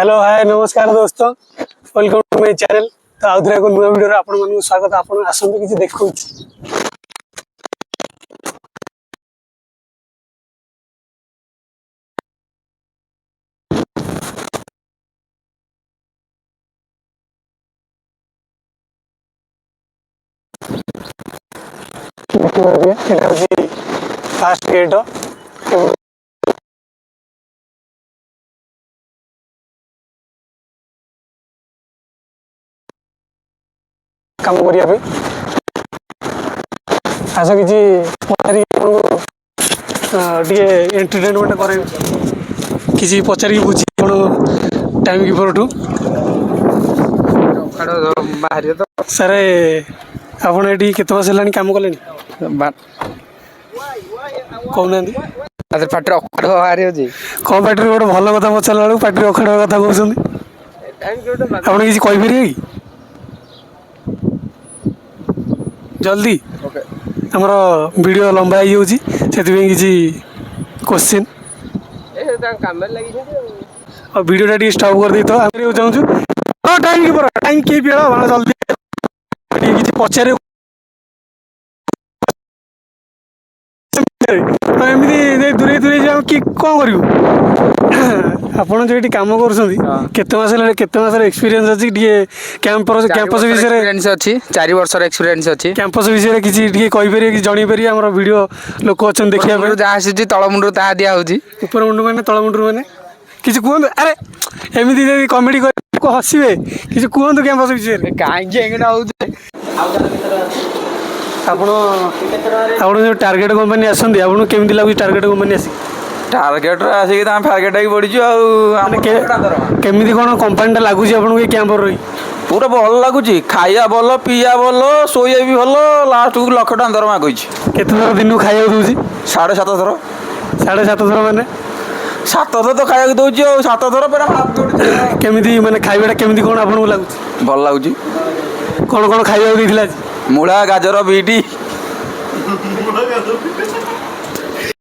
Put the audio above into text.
Hello hi नमस्कार दोस्तों welcome to my channel. तो आउ थे नुआ वीडियो आपण मानक स्वागत। आपण आसନ୍ତୁ किसी देखु फास्ट गेट काम करिया आस कि एंटरटेनमेंट करे किसी पचारि बुझी टाइम कीपर टू सारे आपड़ ये केत बस है कम कले कहना पार्टी बाहरी कौन पार्टी गोटे भल कथा पचारा बेलू पार्टी अखाड़ा कथा कहते आप किसी कहीपर कि जल्दी आमर वीडियो लंबा हो किसी क्वेश्चन और वीडियो टा स्टॉप कर दी तो चाहूँ टाइम की टाइम किए पीड़ा जल्दी किसी पचारे एमती दूरे दूरे जा कि कौन करूँ आपड़ जो ये कम कर एक्सपीरियंस अच्छी कैंपस विषय अच्छी 4 वर्ष एक्सपीरियंस अच्छी कैंपस विषय किसी कहीपर कि जनईपर आम वीडियो लोक अच्छा देखा जहाँ आसी तल मुंड ता दिया ऊपर मुंड मैंने तल मुंड मैंने किसी कहतु अरे एमती कमेडी कर हसवे किसी कहतु कैंपस विषय कहीं आप जो टार्गेट कंपनी आसती आपको केमती लगुच टार्गेट कंपनी आस टार्गेट आसिक फार्गेट पड़ी केमी कौन कंपानी लगुच आपको ये कैंपर रही पूरा भल लगुच खाया भल पीया भल शोया भी भल लास्ट को 1 लाख टका दरमा कही केत दिन खाया दूसरी 7.5 थर 7.5 थर मैंने 7 थर तो खाया दूसरी 7 थर पे केमी माने खाइबाटा केमी कौन आपको लगुच भल लगुच कौन कौन खाइबा देला मूला गाजर बीटी